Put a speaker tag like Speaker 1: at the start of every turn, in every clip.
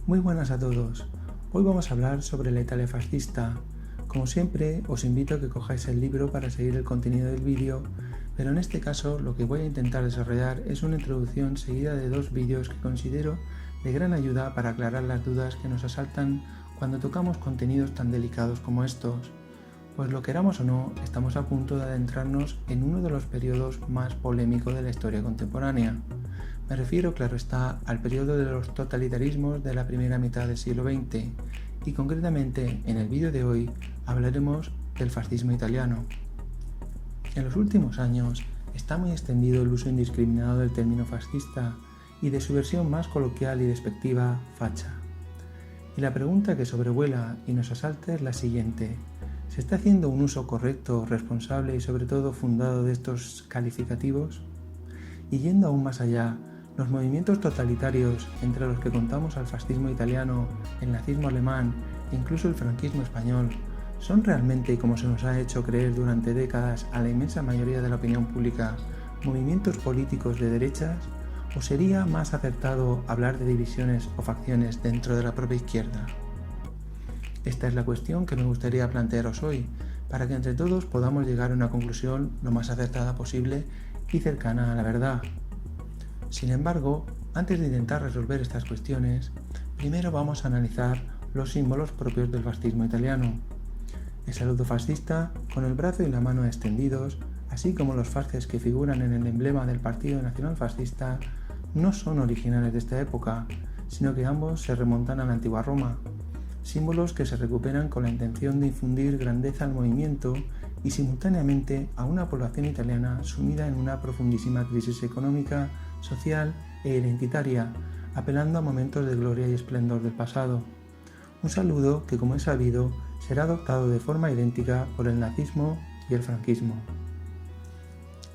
Speaker 1: Muy buenas a todos. Hoy vamos a hablar sobre la Italia fascista. Como siempre, os invito a que cojáis el libro para seguir el contenido del vídeo, pero en este caso lo que voy a intentar desarrollar es una introducción seguida de dos vídeos que considero de gran ayuda para aclarar las dudas que nos asaltan cuando tocamos contenidos tan delicados como estos. Pues lo queramos o no, estamos a punto de adentrarnos en uno de los periodos más polémicos de la historia contemporánea. Me refiero, claro está, al periodo de los totalitarismos de la primera mitad del siglo XX y concretamente en el vídeo de hoy hablaremos del fascismo italiano. En los últimos años está muy extendido el uso indiscriminado del término fascista y de su versión más coloquial y despectiva, facha. Y la pregunta que sobrevuela y nos asalta es la siguiente: ¿se está haciendo un uso correcto, responsable y sobre todo fundado de estos calificativos? Y yendo aún más allá, los movimientos totalitarios, entre los que contamos al fascismo italiano, el nazismo alemán e incluso el franquismo español, ¿son realmente, como se nos ha hecho creer durante décadas a la inmensa mayoría de la opinión pública, movimientos políticos de derechas? ¿O sería más acertado hablar de divisiones o facciones dentro de la propia izquierda? Esta es la cuestión que me gustaría plantearos hoy, para que entre todos podamos llegar a una conclusión lo más acertada posible y cercana a la verdad. Sin embargo, antes de intentar resolver estas cuestiones, primero vamos a analizar los símbolos propios del fascismo italiano. El saludo fascista, con el brazo y la mano extendidos, así como los fasces que figuran en el emblema del Partido Nacional Fascista, no son originales de esta época, sino que ambos se remontan a la antigua Roma. Símbolos que se recuperan con la intención de infundir grandeza al movimiento y simultáneamente a una población italiana sumida en una profundísima crisis económica, social e identitaria, apelando a momentos de gloria y esplendor del pasado. Un saludo que, como es sabido, será adoptado de forma idéntica por el nazismo y el franquismo.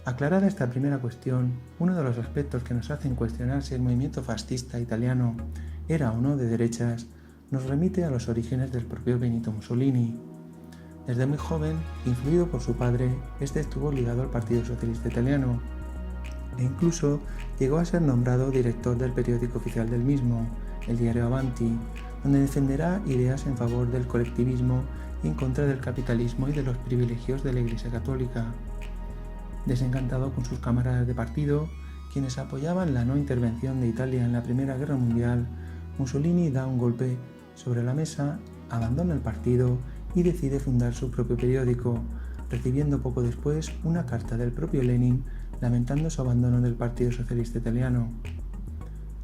Speaker 1: Aclarada esta primera cuestión, uno de los aspectos que nos hacen cuestionar si el movimiento fascista italiano era o no de derechas nos remite a los orígenes del propio Benito Mussolini. Desde muy joven, influido por su padre, este estuvo ligado al Partido Socialista Italiano e incluso llegó a ser nombrado director del periódico oficial del mismo, el diario Avanti, donde defenderá ideas en favor del colectivismo y en contra del capitalismo y de los privilegios de la Iglesia Católica. Desencantado con sus camaradas de partido, quienes apoyaban la no intervención de Italia en la Primera Guerra Mundial, Mussolini da un golpe sobre la mesa, abandona el partido y decide fundar su propio periódico, recibiendo poco después una carta del propio Lenin lamentando su abandono del Partido Socialista Italiano.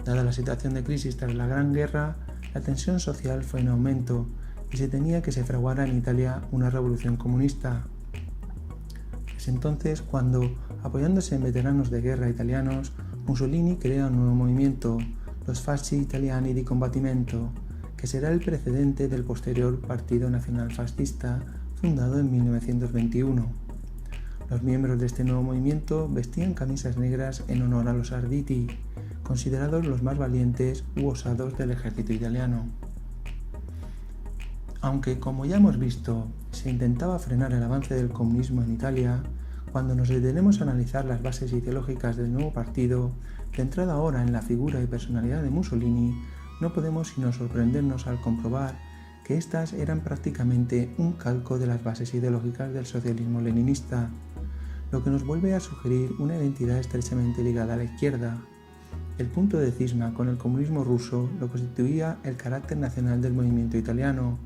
Speaker 1: Dada la situación de crisis tras la Gran Guerra, la tensión social fue en aumento y se temía que se fraguara en Italia una revolución comunista. Es entonces cuando, apoyándose en veteranos de guerra italianos, Mussolini crea un nuevo movimiento, los Fasci Italiani di Combattimento, que será el precedente del posterior Partido Nacional Fascista, fundado en 1921. Los miembros de este nuevo movimiento vestían camisas negras en honor a los Arditi, considerados los más valientes u osados del ejército italiano. Aunque, como ya hemos visto, se intentaba frenar el avance del comunismo en Italia, cuando nos detenemos a analizar las bases ideológicas del nuevo partido, centrada ahora en la figura y personalidad de Mussolini, no podemos sino sorprendernos al comprobar que éstas eran prácticamente un calco de las bases ideológicas del socialismo leninista, lo que nos vuelve a sugerir una identidad estrechamente ligada a la izquierda. El punto de cisma con el comunismo ruso lo constituía el carácter nacional del movimiento italiano,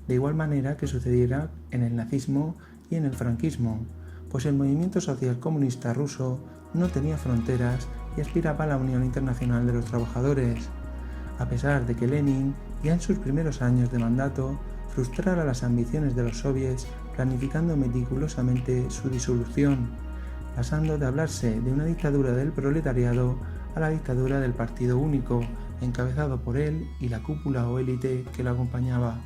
Speaker 1: de igual manera que sucediera en el nazismo y en el franquismo, pues el movimiento social comunista ruso no tenía fronteras y aspiraba a la unión internacional de los trabajadores, a pesar de que Lenin, ya en sus primeros años de mandato, frustrara las ambiciones de los soviets planificando meticulosamente su disolución, pasando de hablarse de una dictadura del proletariado a la dictadura del Partido Único, encabezado por él y la cúpula o élite que lo acompañaba.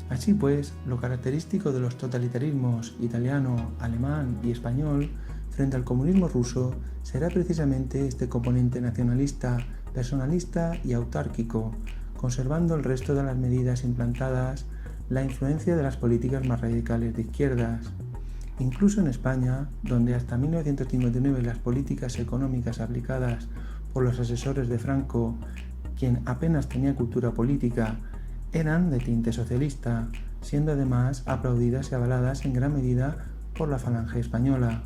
Speaker 1: Así pues, lo característico de los totalitarismos italiano, alemán y español frente al comunismo ruso será precisamente este componente nacionalista, personalista y autárquico, conservando el resto de las medidas implantadas la influencia de las políticas más radicales de izquierdas. Incluso en España, donde hasta 1959 las políticas económicas aplicadas por los asesores de Franco, quien apenas tenía cultura política, eran de tinte socialista, siendo además aplaudidas y avaladas en gran medida por la Falange española.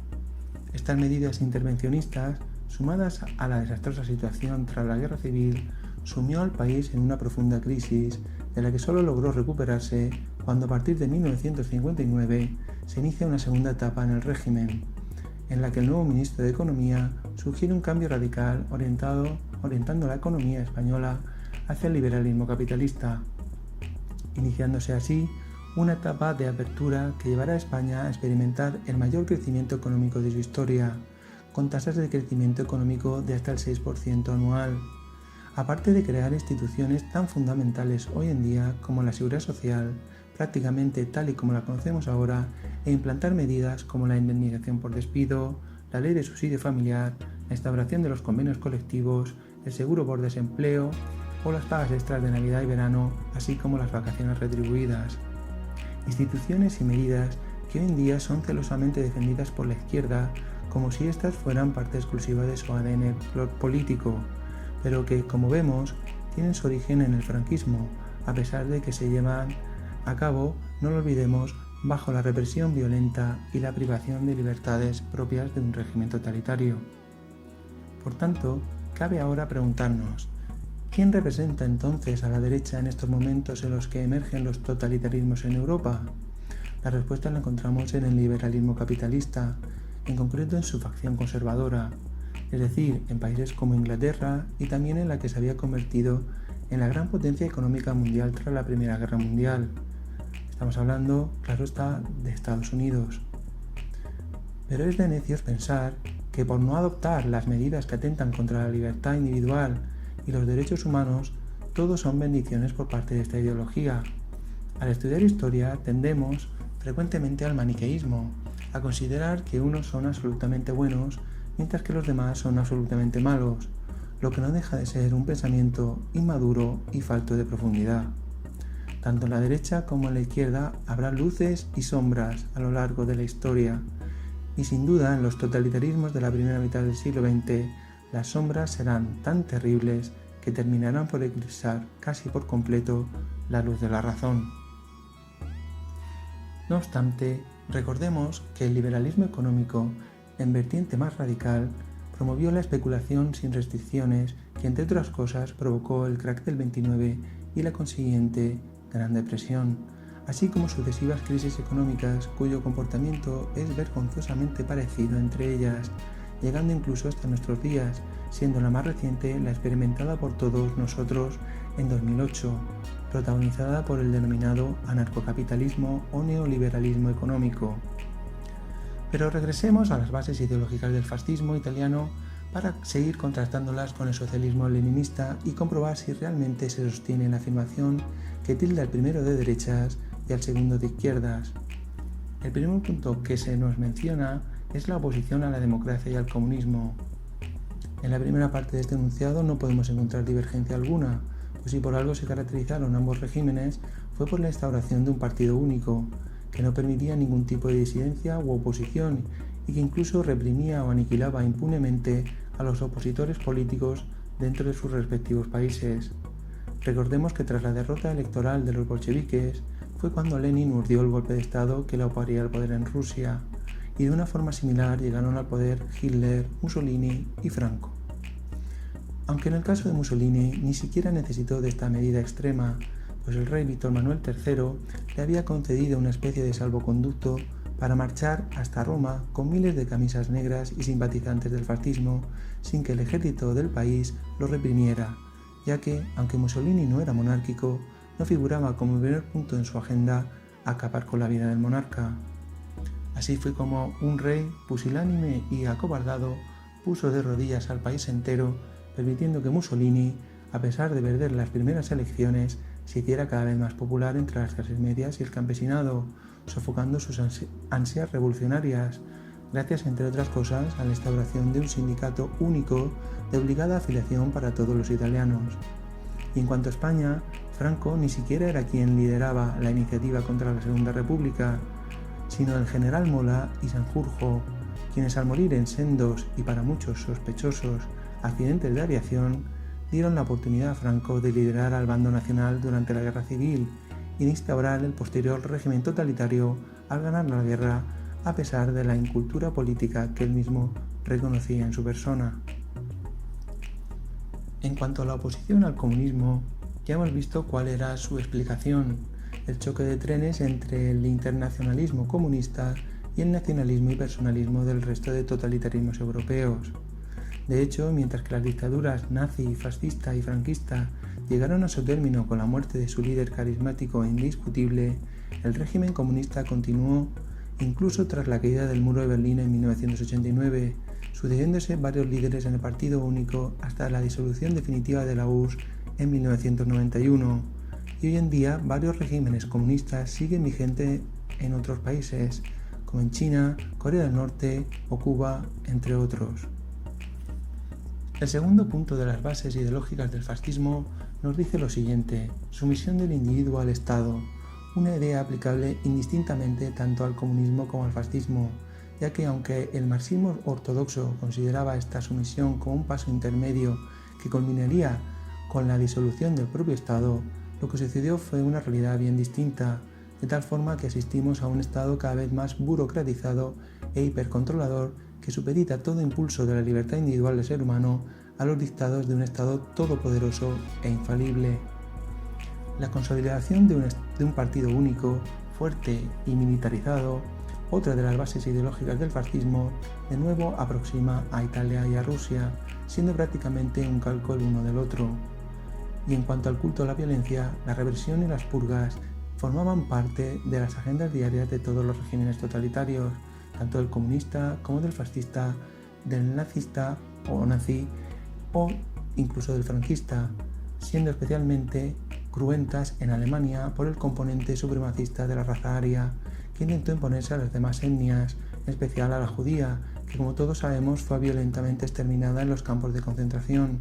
Speaker 1: Estas medidas intervencionistas, sumadas a la desastrosa situación tras la guerra civil, sumió al país en una profunda crisis, de la que solo logró recuperarse cuando a partir de 1959 se inicia una segunda etapa en el régimen, en la que el nuevo ministro de Economía sugiere un cambio radical orientando la economía española hacia el liberalismo capitalista, iniciándose así una etapa de apertura que llevará a España a experimentar el mayor crecimiento económico de su historia, con tasas de crecimiento económico de hasta el 6% anual, aparte de crear instituciones tan fundamentales hoy en día como la Seguridad Social, prácticamente tal y como la conocemos ahora, e implantar medidas como la indemnización por despido, la ley de subsidio familiar, la instauración de los convenios colectivos, el seguro por desempleo o las pagas extras de Navidad y verano, así como las vacaciones retribuidas. Instituciones y medidas que hoy en día son celosamente defendidas por la izquierda como si éstas fueran parte exclusiva de su ADN político, pero que, como vemos, tienen su origen en el franquismo, a pesar de que se llevan a cabo, no lo olvidemos, bajo la represión violenta y la privación de libertades propias de un régimen totalitario. Por tanto, cabe ahora preguntarnos, ¿quién representa entonces a la derecha en estos momentos en los que emergen los totalitarismos en Europa? La respuesta la encontramos en el liberalismo capitalista, en concreto en su facción conservadora, es decir, en países como Inglaterra y también en la que se había convertido en la gran potencia económica mundial tras la Primera Guerra Mundial. Estamos hablando, claro está, de Estados Unidos. Pero es de necios pensar que por no adoptar las medidas que atentan contra la libertad individual y los derechos humanos, todos son bendiciones por parte de esta ideología. Al estudiar historia tendemos frecuentemente al maniqueísmo, a considerar que unos son absolutamente buenos mientras que los demás son absolutamente malos, lo que no deja de ser un pensamiento inmaduro y falto de profundidad. Tanto en la derecha como en la izquierda habrá luces y sombras a lo largo de la historia, y sin duda en los totalitarismos de la primera mitad del siglo XX las sombras serán tan terribles que terminarán por eclipsar casi por completo la luz de la razón. No obstante, recordemos que el liberalismo económico, en vertiente más radical, promovió la especulación sin restricciones que, entre otras cosas, provocó el crack del 29 y la consiguiente Gran Depresión, así como sucesivas crisis económicas cuyo comportamiento es vergonzosamente parecido entre ellas, llegando incluso hasta nuestros días, siendo la más reciente la experimentada por todos nosotros en 2008, protagonizada por el denominado anarcocapitalismo o neoliberalismo económico. Pero regresemos a las bases ideológicas del fascismo italiano para seguir contrastándolas con el socialismo leninista y comprobar si realmente se sostiene la afirmación que tilda al primero de derechas y al segundo de izquierdas. El primer punto que se nos menciona es la oposición a la democracia y al comunismo. En la primera parte de este enunciado no podemos encontrar divergencia alguna, pues si por algo se caracterizaron ambos regímenes fue por la instauración de un partido único, que no permitía ningún tipo de disidencia u oposición y que incluso reprimía o aniquilaba impunemente a los opositores políticos dentro de sus respectivos países. Recordemos que tras la derrota electoral de los bolcheviques fue cuando Lenin urdió el golpe de Estado que le ocuparía el poder en Rusia, y de una forma similar llegaron al poder Hitler, Mussolini y Franco. Aunque en el caso de Mussolini ni siquiera necesitó de esta medida extrema, pues el rey Víctor Manuel III le había concedido una especie de salvoconducto para marchar hasta Roma con miles de camisas negras y simpatizantes del fascismo sin que el ejército del país lo reprimiera, ya que, aunque Mussolini no era monárquico, no figuraba como primer punto en su agenda acabar con la vida del monarca. Así fue como un rey pusilánime y acobardado puso de rodillas al país entero, permitiendo que Mussolini, a pesar de perder las primeras elecciones, se hiciera cada vez más popular entre las clases medias y el campesinado, sofocando sus ansias revolucionarias, gracias, entre otras cosas, a la instauración de un sindicato único de obligada afiliación para todos los italianos. Y en cuanto a España, Franco ni siquiera era quien lideraba la iniciativa contra la Segunda República, sino el general Mola y Sanjurjo, quienes al morir en sendos y para muchos sospechosos accidentes de aviación, dieron la oportunidad a Franco de liderar al bando nacional durante la Guerra Civil y de instaurar el posterior régimen totalitario al ganar la guerra, a pesar de la incultura política que él mismo reconocía en su persona. En cuanto a la oposición al comunismo, ya hemos visto cuál era su explicación: el choque de trenes entre el internacionalismo comunista y el nacionalismo y personalismo del resto de totalitarismos europeos. De hecho, mientras que las dictaduras nazi, fascista y franquista llegaron a su término con la muerte de su líder carismático e indiscutible, el régimen comunista continuó incluso tras la caída del muro de Berlín en 1989, sucediéndose varios líderes en el Partido Único hasta la disolución definitiva de la URSS en 1991, y hoy en día varios regímenes comunistas siguen vigentes en otros países, como en China, Corea del Norte o Cuba, entre otros. El segundo punto de las bases ideológicas del fascismo nos dice lo siguiente: sumisión del individuo al Estado, una idea aplicable indistintamente tanto al comunismo como al fascismo, ya que aunque el marxismo ortodoxo consideraba esta sumisión como un paso intermedio que culminaría con la disolución del propio Estado, lo que sucedió fue una realidad bien distinta, de tal forma que asistimos a un Estado cada vez más burocratizado e hipercontrolador que supedita todo impulso de la libertad individual del ser humano a los dictados de un Estado todopoderoso e infalible. La consolidación de un partido único, fuerte y militarizado, otra de las bases ideológicas del fascismo, de nuevo aproxima a Italia y a Rusia, siendo prácticamente un calco el uno del otro. Y en cuanto al culto a la violencia, la represión y las purgas formaban parte de las agendas diarias de todos los regímenes totalitarios, tanto del comunista como del fascista, del nazista o nazi o incluso del franquista, siendo especialmente cruentas en Alemania por el componente supremacista de la raza aria, que intentó imponerse a las demás etnias, en especial a la judía, que como todos sabemos fue violentamente exterminada en los campos de concentración.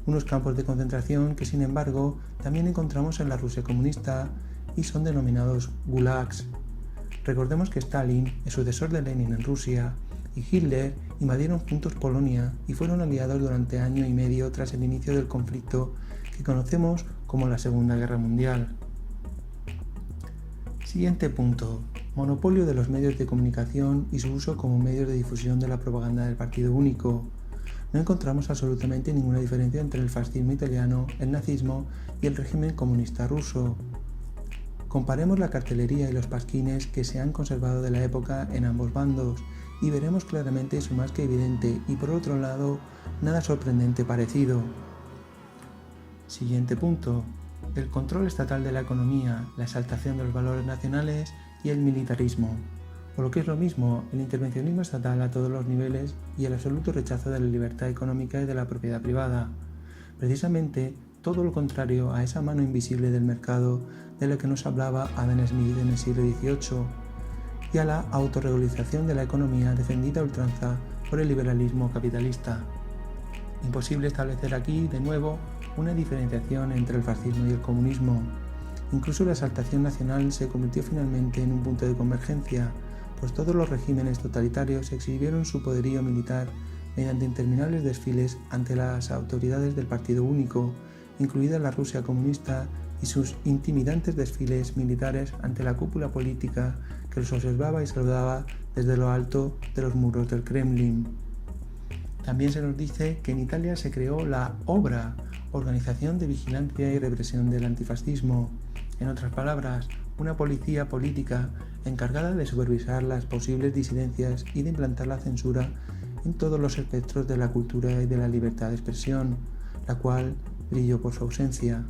Speaker 1: Unos campos de concentración que sin embargo también encontramos en la Rusia comunista y son denominados gulags. Recordemos que Stalin, el sucesor de Lenin en Rusia, y Hitler invadieron juntos Polonia y fueron aliados durante año y medio tras el inicio del conflicto que conocemos como la Segunda Guerra Mundial. Siguiente punto: monopolio de los medios de comunicación y su uso como medios de difusión de la propaganda del Partido Único. No encontramos absolutamente ninguna diferencia entre el fascismo italiano, el nazismo y el régimen comunista ruso. Comparemos la cartelería y los pasquines que se han conservado de la época en ambos bandos y veremos claramente su más que evidente y por otro lado nada sorprendente parecido. Siguiente punto: el control estatal de la economía, la exaltación de los valores nacionales y el militarismo, o lo que es lo mismo, el intervencionismo estatal a todos los niveles y el absoluto rechazo de la libertad económica y de la propiedad privada. Precisamente todo lo contrario a esa mano invisible del mercado de la que nos hablaba Adam Smith en el siglo XVIII, y a la autorregulización de la economía defendida a ultranza por el liberalismo capitalista. Imposible establecer aquí, de nuevo, una diferenciación entre el fascismo y el comunismo. Incluso la exaltación nacional se convirtió finalmente en un punto de convergencia, pues todos los regímenes totalitarios exhibieron su poderío militar mediante interminables desfiles ante las autoridades del Partido Único, incluida la Rusia comunista, y sus intimidantes desfiles militares ante la cúpula política que los observaba y saludaba desde lo alto de los muros del Kremlin. También se nos dice que en Italia se creó la OBRA, Organización de Vigilancia y Represión del Antifascismo, en otras palabras, una policía política encargada de supervisar las posibles disidencias y de implantar la censura en todos los espectros de la cultura y de la libertad de expresión, la cual brilló por su ausencia.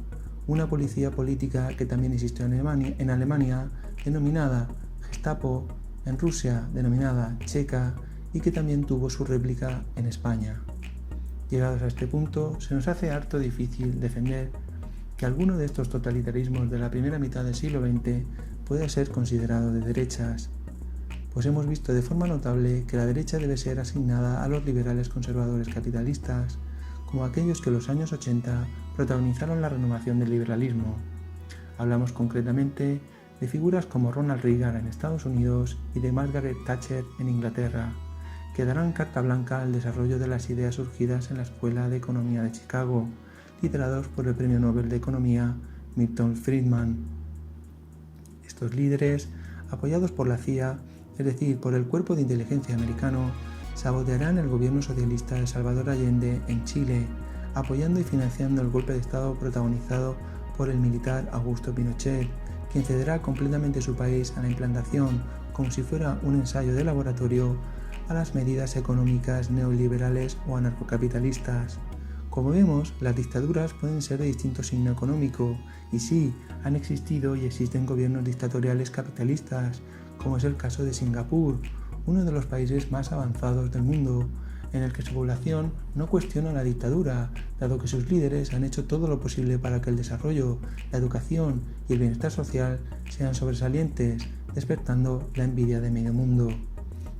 Speaker 1: Una policía política que también existió en Alemania, denominada Gestapo, en Rusia, denominada Checa, y que también tuvo su réplica en España. Llegados a este punto, se nos hace harto difícil defender que alguno de estos totalitarismos de la primera mitad del siglo XX pueda ser considerado de derechas, pues hemos visto de forma notable que la derecha debe ser asignada a los liberales conservadores capitalistas, como aquellos que en los años 80 protagonizaron la renovación del liberalismo. Hablamos concretamente de figuras como Ronald Reagan en Estados Unidos y de Margaret Thatcher en Inglaterra, que darán carta blanca al desarrollo de las ideas surgidas en la Escuela de Economía de Chicago, liderados por el Premio Nobel de Economía Milton Friedman. Estos líderes, apoyados por la CIA, es decir, por el Cuerpo de Inteligencia americano, sabotearán el gobierno socialista de Salvador Allende en Chile, apoyando y financiando el golpe de Estado protagonizado por el militar Augusto Pinochet, quien cederá completamente su país a la implantación, como si fuera un ensayo de laboratorio, a las medidas económicas neoliberales o anarcocapitalistas. Como vemos, las dictaduras pueden ser de distinto signo económico, y sí, han existido y existen gobiernos dictatoriales capitalistas, como es el caso de Singapur, uno de los países más avanzados del mundo, en el que su población no cuestiona la dictadura, dado que sus líderes han hecho todo lo posible para que el desarrollo, la educación y el bienestar social sean sobresalientes, despertando la envidia de medio mundo.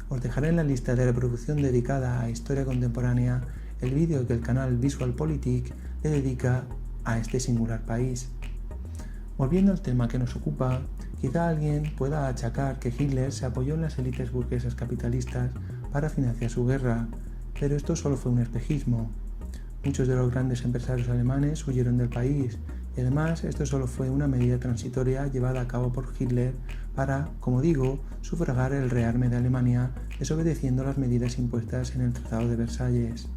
Speaker 1: Os dejaré en la lista de reproducción dedicada a historia contemporánea el vídeo que el canal VisualPolitik le dedica a este singular país. Volviendo al tema que nos ocupa, quizá alguien pueda achacar que Hitler se apoyó en las élites burguesas capitalistas para financiar su guerra, pero esto solo fue un espejismo. Muchos de los grandes empresarios alemanes huyeron del país y además esto solo fue una medida transitoria llevada a cabo por Hitler para, como digo, sufragar el rearme de Alemania, desobedeciendo las medidas impuestas en el Tratado de Versalles.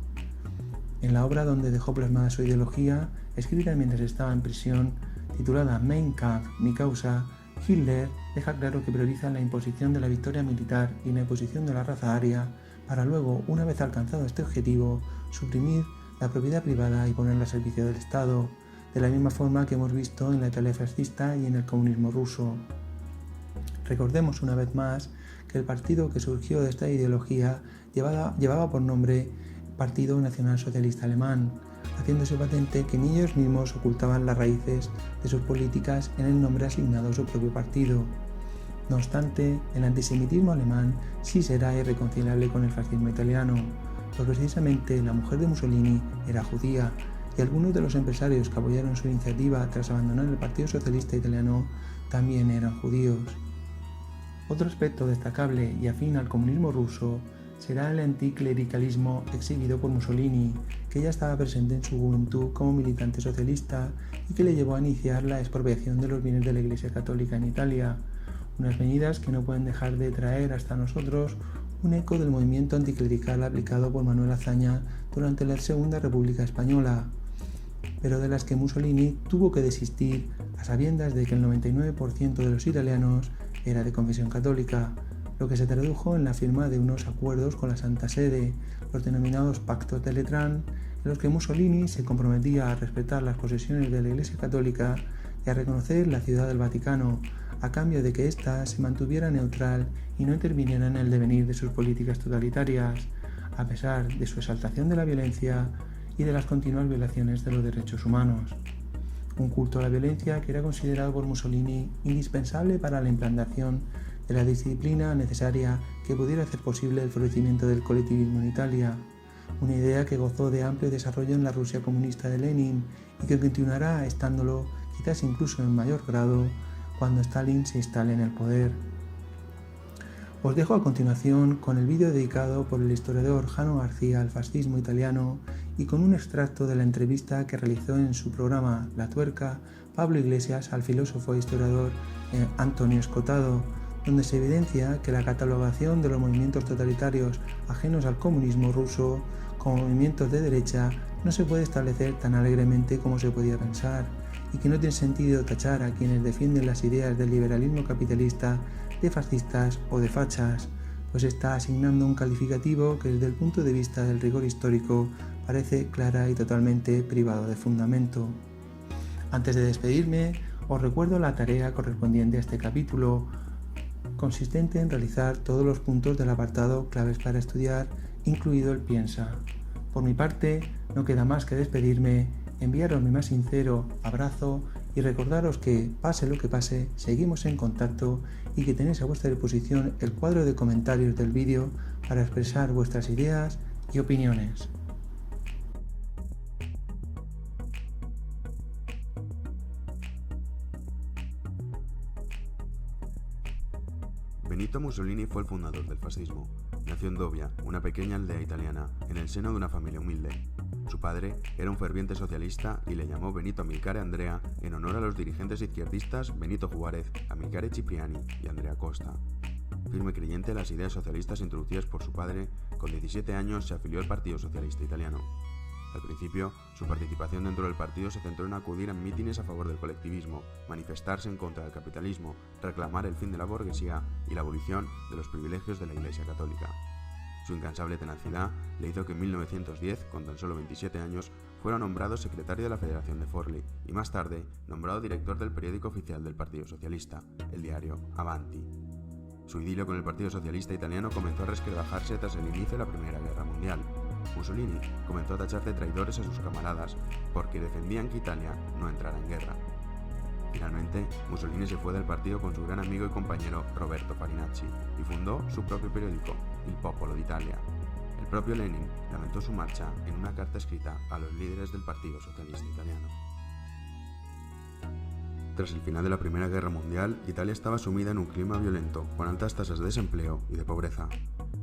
Speaker 1: En la obra donde dejó plasmada su ideología, escrita mientras estaba en prisión, titulada Mein Kampf, mi causa, Hitler deja claro que prioriza la imposición de la victoria militar y la imposición de la raza aria para luego, una vez alcanzado este objetivo, suprimir la propiedad privada y ponerla al servicio del Estado, de la misma forma que hemos visto en la Italia fascista y en el comunismo ruso. Recordemos una vez más que el partido que surgió de esta ideología llevaba por nombre Partido Nacional Socialista Alemán, haciéndose patente que ni ellos mismos ocultaban las raíces de sus políticas en el nombre asignado a su propio partido. No obstante, el antisemitismo alemán sí será irreconciliable con el fascismo italiano, pues precisamente la mujer de Mussolini era judía y algunos de los empresarios que apoyaron su iniciativa tras abandonar el Partido Socialista Italiano también eran judíos. Otro aspecto destacable y afín al comunismo ruso será el anticlericalismo exhibido por Mussolini, que ya estaba presente en su juventud como militante socialista y que le llevó a iniciar la expropiación de los bienes de la Iglesia Católica en Italia, unas medidas que no pueden dejar de traer hasta nosotros un eco del movimiento anticlerical aplicado por Manuel Azaña durante la Segunda República Española, pero de las que Mussolini tuvo que desistir a sabiendas de que el 99% de los italianos era de confesión católica, lo que se tradujo en la firma de unos acuerdos con la Santa Sede, los denominados Pactos de Letrán, en los que Mussolini se comprometía a respetar las posesiones de la Iglesia Católica y a reconocer la Ciudad del Vaticano, a cambio de que ésta se mantuviera neutral y no interviniera en el devenir de sus políticas totalitarias, a pesar de su exaltación de la violencia y de las continuas violaciones de los derechos humanos. Un culto a la violencia que era considerado por Mussolini indispensable para la implantación de la disciplina necesaria que pudiera hacer posible el florecimiento del colectivismo en Italia, una idea que gozó de amplio desarrollo en la Rusia comunista de Lenin y que continuará estándolo quizás incluso en mayor grado cuando Stalin se instale en el poder. Os dejo a continuación con el vídeo dedicado por el historiador Jano García al fascismo italiano y con un extracto de la entrevista que realizó en su programa La Tuerca Pablo Iglesias al filósofo e historiador Antonio Escotado, donde se evidencia que la catalogación de los movimientos totalitarios ajenos al comunismo ruso como movimientos de derecha no se puede establecer tan alegremente como se podía pensar, y que no tiene sentido tachar a quienes defienden las ideas del liberalismo capitalista de fascistas o de fachas, pues está asignando un calificativo que desde el punto de vista del rigor histórico parece clara y totalmente privado de fundamento. Antes de despedirme, os recuerdo la tarea correspondiente a este capítulo, consistente en realizar todos los puntos del apartado Claves para estudiar, incluido el Piensa. Por mi parte, no queda más que despedirme, enviaros mi más sincero abrazo y recordaros que, pase lo que pase, seguimos en contacto y que tenéis a vuestra disposición el cuadro de comentarios del vídeo para expresar vuestras ideas y opiniones.
Speaker 2: Benito Mussolini fue el fundador del fascismo. Nació en Dovia, una pequeña aldea italiana, en el seno de una familia humilde. Su padre era un ferviente socialista y le llamó Benito Amilcare Andrea en honor a los dirigentes izquierdistas Benito Juárez, Amilcare Cipriani y Andrea Costa. Firme creyente de las ideas socialistas introducidas por su padre, con 17 años se afilió al Partido Socialista Italiano. Al principio, su participación dentro del partido se centró en acudir a mítines a favor del colectivismo, manifestarse en contra del capitalismo, reclamar el fin de la burguesía y la abolición de los privilegios de la Iglesia Católica. Su incansable tenacidad le hizo que en 1910, con tan solo 27 años, fuera nombrado secretario de la Federación de Forli y más tarde nombrado director del periódico oficial del Partido Socialista, el diario Avanti. Su idilio con el Partido Socialista Italiano comenzó a resquebrajarse tras el inicio de la Primera Guerra Mundial. Mussolini comenzó a tachar de traidores a sus camaradas porque defendían que Italia no entrara en guerra. Finalmente, Mussolini se fue del partido con su gran amigo y compañero Roberto Farinacci y fundó su propio periódico, Il Popolo d'Italia. El propio Lenin lamentó su marcha en una carta escrita a los líderes del Partido Socialista Italiano. Tras el final de la Primera Guerra Mundial, Italia estaba sumida en un clima violento, con altas tasas de desempleo y de pobreza.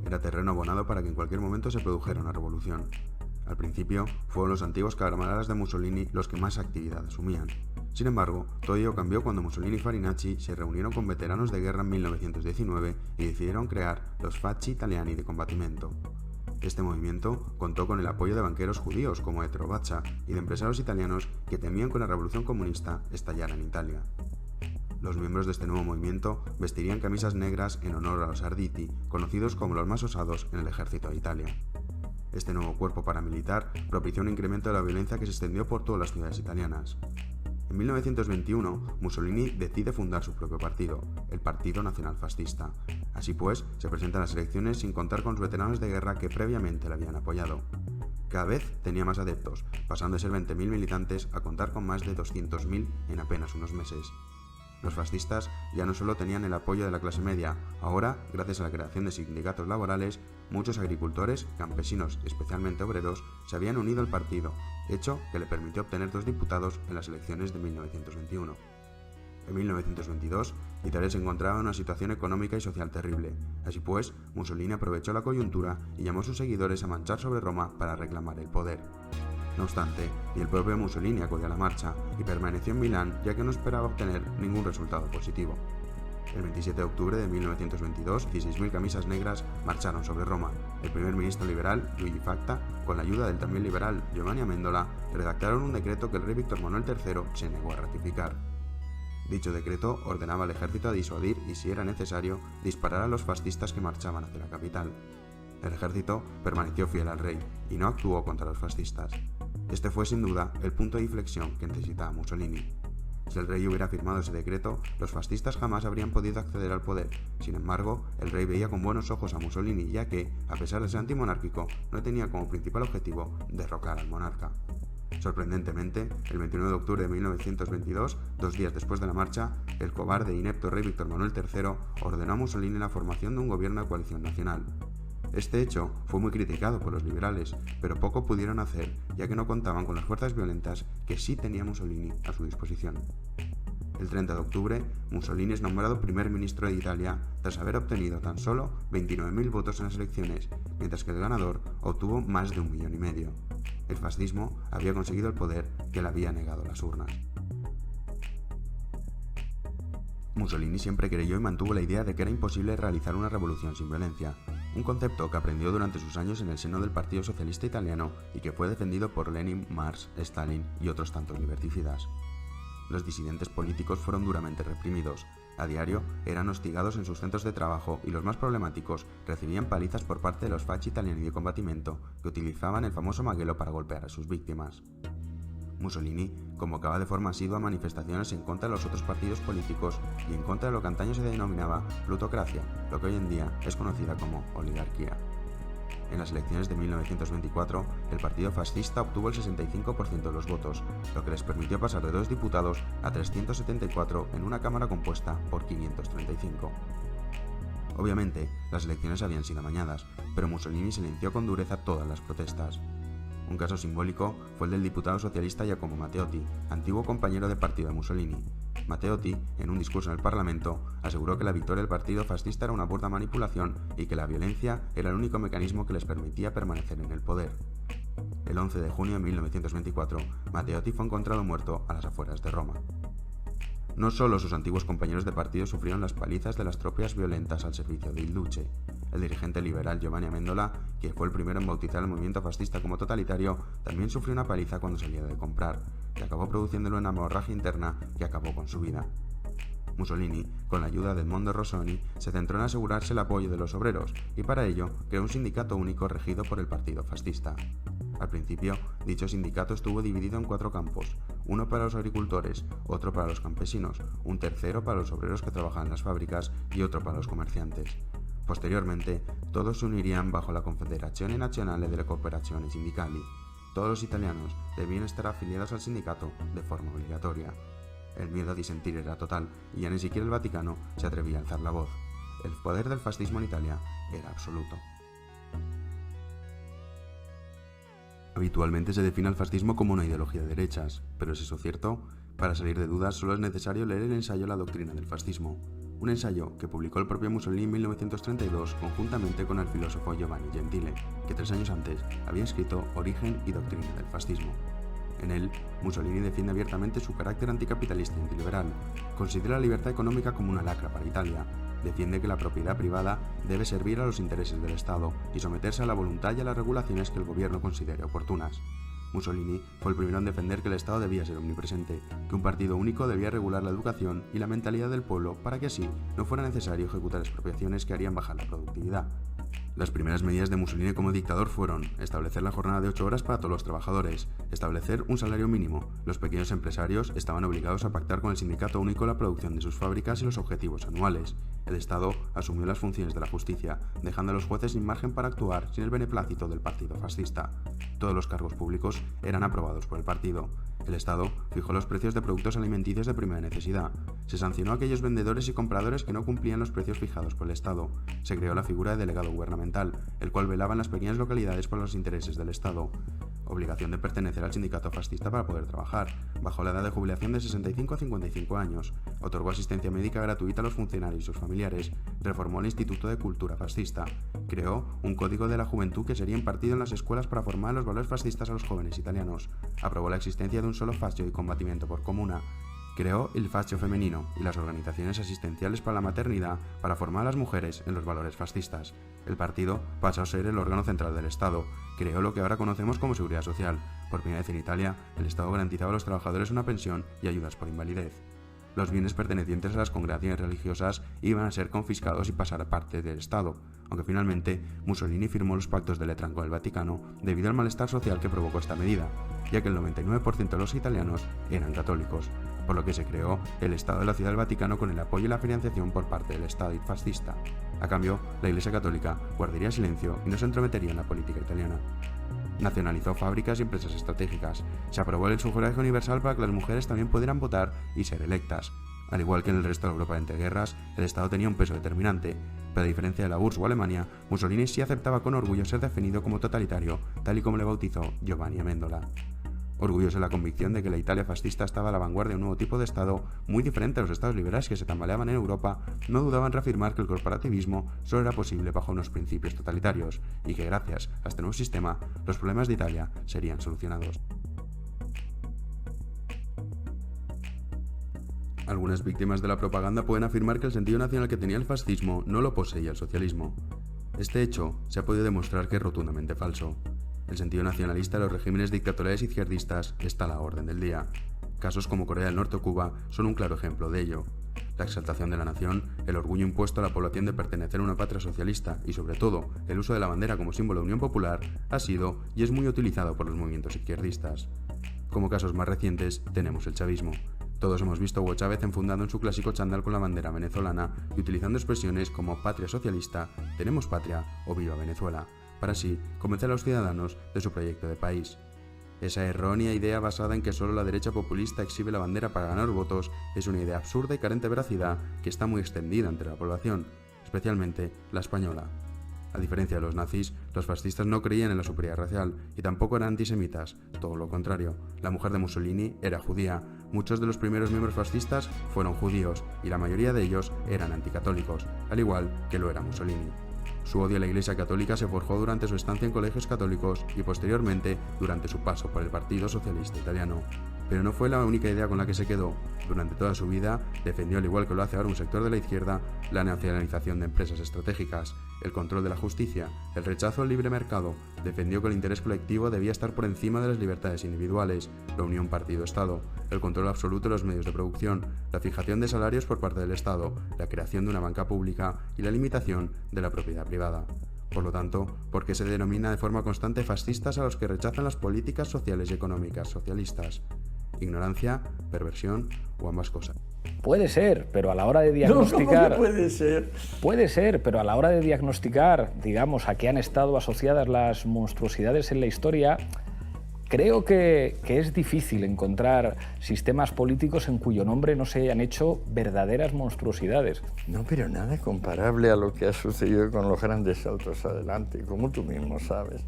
Speaker 2: Era terreno abonado para que en cualquier momento se produjera una revolución. Al principio, fueron los antiguos camaradas de Mussolini los que más actividad asumían. Sin embargo, todo ello cambió cuando Mussolini y Farinacci se reunieron con veteranos de guerra en 1919 y decidieron crear los Facci Italiani de Combattimento. Este movimiento contó con el apoyo de banqueros judíos como Ettore Baccia y de empresarios italianos que temían que la revolución comunista estallara en Italia. Los miembros de este nuevo movimiento vestirían camisas negras en honor a los Arditi, conocidos como los más osados en el ejército de Italia. Este nuevo cuerpo paramilitar propició un incremento de la violencia que se extendió por todas las ciudades italianas. En 1921, Mussolini decide fundar su propio partido, el Partido Nacional Fascista. Así pues, se presenta en las elecciones sin contar con los veteranos de guerra que previamente le habían apoyado. Cada vez tenía más adeptos, pasando de ser 20.000 militantes a contar con más de 200.000 en apenas unos meses. Los fascistas ya no solo tenían el apoyo de la clase media, ahora, gracias a la creación de sindicatos laborales, muchos agricultores, campesinos y especialmente obreros se habían unido al partido, hecho que le permitió obtener 2 diputados en las elecciones de 1921. En 1922, Italia se encontraba en una situación económica y social terrible. Así pues, Mussolini aprovechó la coyuntura y llamó a sus seguidores a marchar sobre Roma para reclamar el poder. No obstante, ni el propio Mussolini acudió a la marcha y permaneció en Milán ya que no esperaba obtener ningún resultado positivo. El 27 de octubre de 1922, 16.000 camisas negras marcharon sobre Roma. El primer ministro liberal, Luigi Facta, con la ayuda del también liberal Giovanni Amendola, redactaron un decreto que el rey Víctor Manuel III se negó a ratificar. Dicho decreto ordenaba al ejército a disuadir y, si era necesario, disparar a los fascistas que marchaban hacia la capital. El ejército permaneció fiel al rey y no actuó contra los fascistas. Este fue sin duda el punto de inflexión que necesitaba Mussolini. Si el rey hubiera firmado ese decreto, los fascistas jamás habrían podido acceder al poder. Sin embargo, el rey veía con buenos ojos a Mussolini, ya que, a pesar de ser antimonárquico, no tenía como principal objetivo derrocar al monarca. Sorprendentemente, el 29 de octubre de 1922, 2 días después de la marcha, el cobarde e inepto rey Víctor Manuel III ordenó a Mussolini la formación de un gobierno de coalición nacional. Este hecho fue muy criticado por los liberales, pero poco pudieron hacer, ya que no contaban con las fuerzas violentas que sí tenía Mussolini a su disposición. El 30 de octubre, Mussolini es nombrado primer ministro de Italia tras haber obtenido tan solo 29.000 votos en las elecciones, mientras que el ganador obtuvo más de 1,5 millones. El fascismo había conseguido el poder que le había negado las urnas. Mussolini siempre creyó y mantuvo la idea de que era imposible realizar una revolución sin violencia, un concepto que aprendió durante sus años en el seno del Partido Socialista Italiano y que fue defendido por Lenin, Marx, Stalin y otros tantos liberticidas. Los disidentes políticos fueron duramente reprimidos. A diario eran hostigados en sus centros de trabajo y los más problemáticos recibían palizas por parte de los Facci Italiani di Combattimento, que utilizaban el famoso maguelo para golpear a sus víctimas. Mussolini convocaba de forma asidua manifestaciones en contra de los otros partidos políticos y en contra de lo que antaño se denominaba plutocracia, lo que hoy en día es conocida como oligarquía. En las elecciones de 1924, el partido fascista obtuvo el 65% de los votos, lo que les permitió pasar de 2 diputados a 374 en una cámara compuesta por 535. Obviamente, las elecciones habían sido amañadas, pero Mussolini silenció con dureza todas las protestas. Un caso simbólico fue el del diputado socialista Giacomo Matteotti, antiguo compañero de partido de Mussolini. Matteotti, en un discurso en el Parlamento, aseguró que la victoria del partido fascista era una burda manipulación y que la violencia era el único mecanismo que les permitía permanecer en el poder. El 11 de junio de 1924, Matteotti fue encontrado muerto a las afueras de Roma. No solo sus antiguos compañeros de partido sufrieron las palizas de las tropas violentas al servicio de Il Duce. El dirigente liberal Giovanni Amendola, que fue el primero en bautizar el movimiento fascista como totalitario, también sufrió una paliza cuando salía de comprar, que acabó produciéndole una hemorragia interna que acabó con su vida. Mussolini, con la ayuda de Edmondo Rossoni, se centró en asegurarse el apoyo de los obreros y para ello creó un sindicato único regido por el partido fascista. Al principio, dicho sindicato estuvo dividido en 4 campos, uno para los agricultores, otro para los campesinos, un tercero para los obreros que trabajaban en las fábricas y otro para los comerciantes. Posteriormente, todos se unirían bajo la Confederazione Nazionale delle Cooperazioni Sindicali. Todos los italianos debían estar afiliados al sindicato de forma obligatoria. El miedo a disentir era total y ya ni siquiera el Vaticano se atrevía a alzar la voz. El poder del fascismo en Italia era absoluto. Habitualmente se define al fascismo como una ideología de derechas, pero ¿es eso cierto? Para salir de dudas solo es necesario leer el ensayo La doctrina del fascismo, un ensayo que publicó el propio Mussolini en 1932 conjuntamente con el filósofo Giovanni Gentile, que 3 años antes había escrito Origen y doctrina del fascismo. En él, Mussolini defiende abiertamente su carácter anticapitalista y antiliberal, considera la libertad económica como una lacra para Italia, defiende que la propiedad privada debe servir a los intereses del Estado y someterse a la voluntad y a las regulaciones que el gobierno considere oportunas. Mussolini fue el primero en defender que el Estado debía ser omnipresente, que un partido único debía regular la educación y la mentalidad del pueblo para que así no fuera necesario ejecutar expropiaciones que harían bajar la productividad. Las primeras medidas de Mussolini como dictador fueron establecer la jornada de 8 horas para todos los trabajadores, establecer un salario mínimo, los pequeños empresarios estaban obligados a pactar con el sindicato único la producción de sus fábricas y los objetivos anuales, el Estado asumió las funciones de la justicia, dejando a los jueces sin margen para actuar sin el beneplácito del partido fascista. Todos los cargos públicos eran aprobados por el partido. El Estado fijó los precios de productos alimenticios de primera necesidad. Se sancionó a aquellos vendedores y compradores que no cumplían los precios fijados por el Estado. Se creó la figura de delegado gubernamental, el cual velaba en las pequeñas localidades por los intereses del Estado. Obligación de pertenecer al sindicato fascista para poder trabajar. Bajó la edad de jubilación de 65 a 55 años. Otorgó asistencia médica gratuita a los funcionarios y sus familiares. Reformó el Instituto de Cultura Fascista. Creó un código de la juventud que sería impartido en las escuelas para formar los valores fascistas a los jóvenes italianos. Aprobó la existencia de un solo fascio y combatimiento por comuna. Creó el fascio femenino y las organizaciones asistenciales para la maternidad para formar a las mujeres en los valores fascistas. El partido pasó a ser el órgano central del Estado. Creó lo que ahora conocemos como Seguridad Social. Por primera vez en Italia, el Estado garantizaba a los trabajadores una pensión y ayudas por invalidez. Los bienes pertenecientes a las congregaciones religiosas iban a ser confiscados y pasar a parte del Estado, aunque finalmente Mussolini firmó los pactos de Letrán con el Vaticano debido al malestar social que provocó esta medida, ya que el 99% de los italianos eran católicos, por lo que se creó el Estado de la Ciudad del Vaticano con el apoyo y la financiación por parte del Estado fascista. A cambio, la Iglesia Católica guardaría silencio y no se entrometería en la política italiana. Nacionalizó fábricas y empresas estratégicas. Se aprobó el sufragio universal para que las mujeres también pudieran votar y ser electas. Al igual que en el resto de Europa entre guerras, el Estado tenía un peso determinante, pero a diferencia de la URSS o Alemania, Mussolini sí aceptaba con orgullo ser definido como totalitario, tal y como le bautizó Giovanni Amendola. Orgulloso de la convicción de que la Italia fascista estaba a la vanguardia de un nuevo tipo de Estado, muy diferente a los Estados liberales que se tambaleaban en Europa, no dudaba en reafirmar que el corporativismo solo era posible bajo unos principios totalitarios, y que gracias a este nuevo sistema, los problemas de Italia serían solucionados. Algunas víctimas de la propaganda pueden afirmar que el sentido nacional que tenía el fascismo no lo poseía el socialismo. Este hecho se ha podido demostrar que es rotundamente falso. El sentido nacionalista de los regímenes dictatoriales izquierdistas está a la orden del día. Casos como Corea del Norte o Cuba son un claro ejemplo de ello. La exaltación de la nación, el orgullo impuesto a la población de pertenecer a una patria socialista y, sobre todo, el uso de la bandera como símbolo de unión popular ha sido y es muy utilizado por los movimientos izquierdistas. Como casos más recientes tenemos el chavismo. Todos hemos visto a Hugo Chávez enfundado en su clásico chándal con la bandera venezolana y utilizando expresiones como patria socialista, tenemos patria o viva Venezuela, para así convencer a los ciudadanos de su proyecto de país. Esa errónea idea basada en que solo la derecha populista exhibe la bandera para ganar votos es una idea absurda y carente de veracidad que está muy extendida entre la población, especialmente la española. A diferencia de los nazis, los fascistas no creían en la superioridad racial y tampoco eran antisemitas, todo lo contrario. La mujer de Mussolini era judía, muchos de los primeros miembros fascistas fueron judíos y la mayoría de ellos eran anticatólicos, al igual que lo era Mussolini. Su odio a la Iglesia Católica se forjó durante su estancia en colegios católicos y posteriormente durante su paso por el Partido Socialista Italiano. Pero no fue la única idea con la que se quedó. Durante toda su vida defendió, al igual que lo hace ahora un sector de la izquierda, la nacionalización de empresas estratégicas, el control de la justicia, el rechazo al libre mercado. Defendió que el interés colectivo debía estar por encima de las libertades individuales, la unión partido-Estado, el control absoluto de los medios de producción, la fijación de salarios por parte del Estado, la creación de una banca pública y la limitación de la propiedad privada. Por lo tanto, ¿por qué se denomina de forma constante fascistas a los que rechazan las políticas sociales y económicas socialistas? ¿Ignorancia, perversión o ambas cosas?
Speaker 3: Puede ser, pero a la hora de diagnosticar...
Speaker 4: No, ¿cómo que puede ser?
Speaker 3: Puede ser, pero a la hora de diagnosticar, digamos, a qué han estado asociadas las monstruosidades en la historia, creo que es difícil encontrar sistemas políticos en cuyo nombre no se hayan hecho verdaderas monstruosidades.
Speaker 4: No, pero nada comparable a lo que ha sucedido con los grandes saltos adelante, como tú mismo sabes.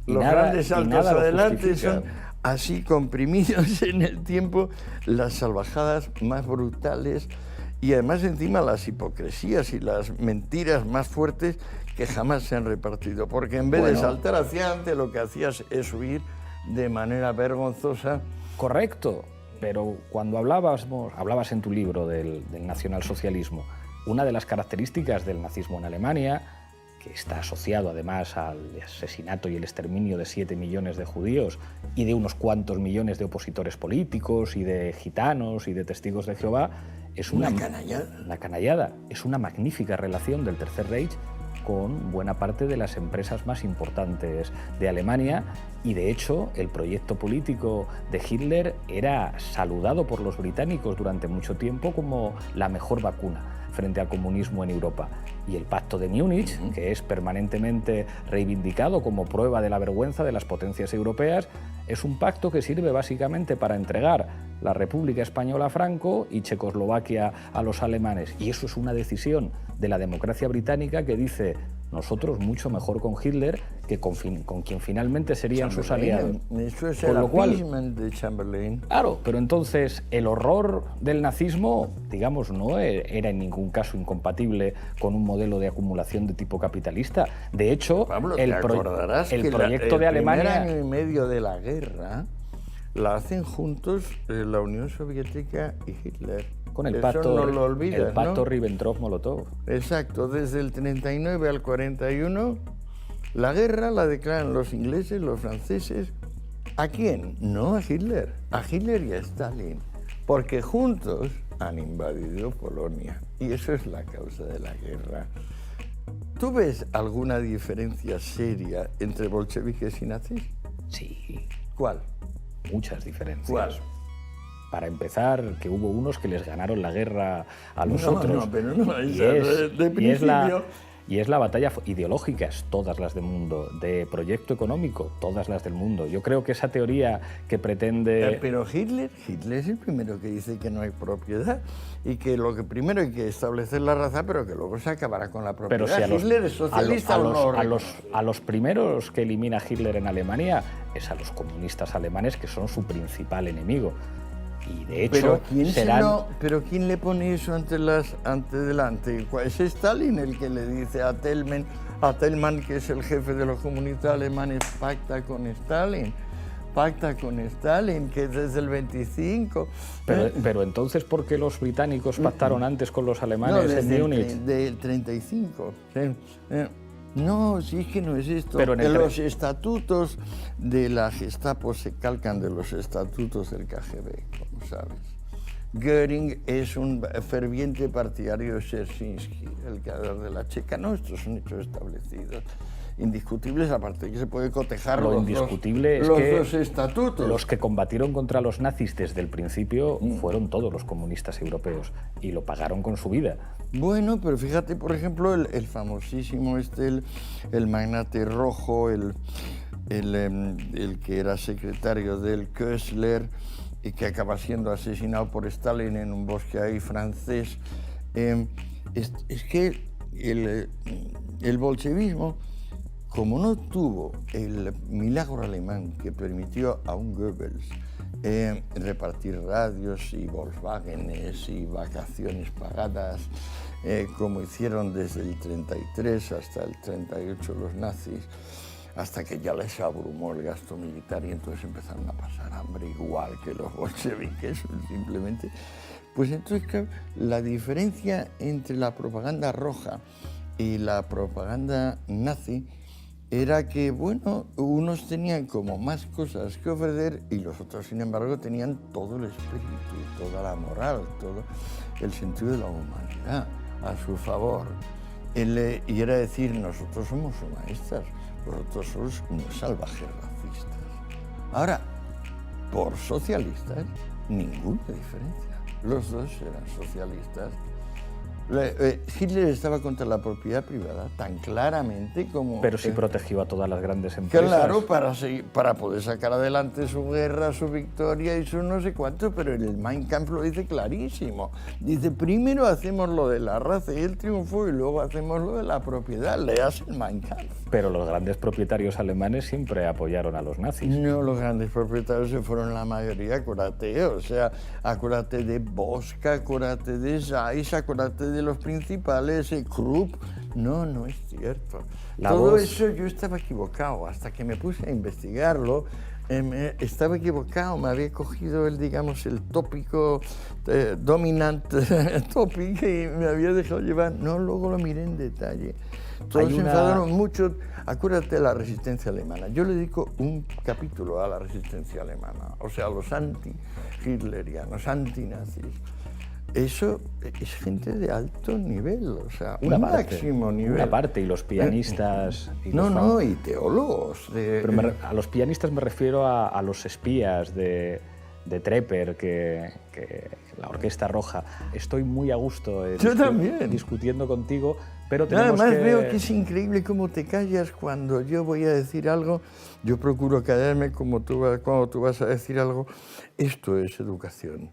Speaker 4: Los grandes saltos adelante son así comprimidos en el tiempo, las salvajadas más brutales y además encima las hipocresías y las mentiras más fuertes que jamás se han repartido. Porque en vez de saltar hacia adelante, lo que hacías es huir de manera vergonzosa.
Speaker 3: Correcto, pero cuando hablabas en tu libro del nacionalsocialismo, una de las características del nazismo en Alemania, que está asociado además al asesinato y el exterminio de 7 millones de judíos y de unos cuantos millones de opositores políticos y de gitanos y de testigos de Jehová, es una canallada. Es una magnífica relación del Tercer Reich con buena parte de las empresas más importantes de Alemania y, de hecho, el proyecto político de Hitler era saludado por los británicos durante mucho tiempo como la mejor vacuna frente al comunismo en Europa. Y el Pacto de Múnich, que es permanentemente reivindicado como prueba de la vergüenza de las potencias europeas, es un pacto que sirve básicamente para entregar la República Española a Franco y Checoslovaquia a los alemanes. Y eso es una decisión de la democracia británica que dice: nosotros mucho mejor con Hitler que con quien finalmente serían sus aliados.
Speaker 4: Eso es el appeasement de Chamberlain.
Speaker 3: Claro, pero entonces el horror del nazismo, digamos, no era en ningún caso incompatible con un modelo de acumulación de tipo capitalista. De hecho,
Speaker 4: Pablo,
Speaker 3: el proyecto de Alemania...
Speaker 4: El primer año y medio de la guerra la hacen juntos la Unión Soviética y Hitler.
Speaker 3: Con el
Speaker 4: Eso
Speaker 3: pacto,
Speaker 4: no lo olvidas,
Speaker 3: el pacto
Speaker 4: ¿no?
Speaker 3: Ribbentrop-Molotov.
Speaker 4: Exacto, desde el 39 al 41, la guerra la declaran los ingleses, los franceses. ¿A quién? No a Hitler y a Stalin, porque juntos han invadido Polonia y eso es la causa de la guerra. ¿Tú ves alguna diferencia seria entre bolcheviques y nazis?
Speaker 3: Sí.
Speaker 4: ¿Cuál?
Speaker 3: Muchas diferencias.
Speaker 4: ¿Cuál?
Speaker 3: Para empezar, que hubo unos que les ganaron la guerra a los otros.
Speaker 4: No, pero no, de principio.
Speaker 3: Y es la batalla ideológica, todas las del mundo, de proyecto económico, todas las del mundo. Yo creo que esa teoría que pretende...
Speaker 4: Pero Hitler es el primero que dice que no hay propiedad y que lo que primero hay que establecer la raza, pero que luego se acabará con la propiedad.
Speaker 3: Pero si
Speaker 4: Hitler es socialista
Speaker 3: a los primeros que elimina Hitler en Alemania es a los comunistas alemanes, que son su principal enemigo. Y de hecho,
Speaker 4: ¿Pero quién le pone eso ante delante? ¿Es Stalin el que le dice a Thälmann, que es el jefe de los comunistas alemanes, pacta con Stalin, que desde el 25...
Speaker 3: Pero entonces, ¿por qué los británicos pactaron antes con los alemanes en Múnich?
Speaker 4: Del 35. No, sí, es que no es esto.
Speaker 3: Pero
Speaker 4: los estatutos de la Gestapo se calcan de los estatutos del KGB, como sabes. Göring es un ferviente partidario de Dzerzhinsky, el creador de la Checa. No, estos son hechos establecidos, indiscutibles, aparte que se puede cotejar
Speaker 3: Lo indiscutible es
Speaker 4: los
Speaker 3: que
Speaker 4: dos estatutos.
Speaker 3: Los que combatieron contra los nazis desde el principio fueron todos los comunistas europeos y lo pagaron con su vida.
Speaker 4: Bueno, pero fíjate, por ejemplo, el famosísimo el magnate rojo, el que era secretario del Köstler y que acaba siendo asesinado por Stalin en un bosque ahí francés. Es que el bolchevismo, como no tuvo el milagro alemán que permitió a un Goebbels repartir radios y Volkswagenes y vacaciones pagadas como hicieron desde el 33 hasta el 38 los nazis, hasta que ya les abrumó el gasto militar y entonces empezaron a pasar hambre igual que los bolcheviques, simplemente. Pues entonces, claro, la diferencia entre la propaganda roja y la propaganda nazi era que, bueno, unos tenían como más cosas que ofrecer y los otros, sin embargo, tenían todo el espíritu, toda la moral, todo el sentido de la humanidad a su favor. Y era decir, nosotros somos humanistas, vosotros sois unos salvajes racistas. Ahora, por socialistas, ninguna diferencia. Los dos eran socialistas. Hitler estaba contra la propiedad privada tan claramente como...
Speaker 3: Pero sí protegió a todas las grandes empresas.
Speaker 4: Claro, para poder sacar adelante su guerra, su victoria y su no sé cuánto, pero el Mein Kampf lo dice clarísimo. Dice, primero hacemos lo de la raza y el triunfo y luego hacemos lo de la propiedad. Leas el Mein Kampf.
Speaker 3: Pero los grandes propietarios alemanes siempre apoyaron a los nazis.
Speaker 4: No, los grandes propietarios se fueron la mayoría, acuérdate, o sea, acuérdate de Bosca, acuérdate de Zeiss, acuérdate de los principales, Krupp. No, no es cierto. Todo eso yo estaba equivocado, hasta que me puse a investigarlo. Estaba equivocado, me había cogido el tópico dominante topic y me había dejado llevar. No, luego lo miré en detalle. Todos se enfadaron mucho. Acuérdate de la resistencia alemana. Yo le dedico un capítulo a la resistencia alemana, o sea, a los anti-hitlerianos, anti-nazis. Eso es gente de alto nivel, o sea, máximo nivel.
Speaker 3: Una parte, y los pianistas...
Speaker 4: y teólogos.
Speaker 3: Pero a los pianistas me refiero a los espías de Trepper, que la Orquesta Roja. Estoy muy a gusto discutiendo contigo, pero tenemos
Speaker 4: Además veo que es increíble cómo te callas cuando yo voy a decir algo. Yo procuro callarme cuando tú vas a decir algo. Esto es educación.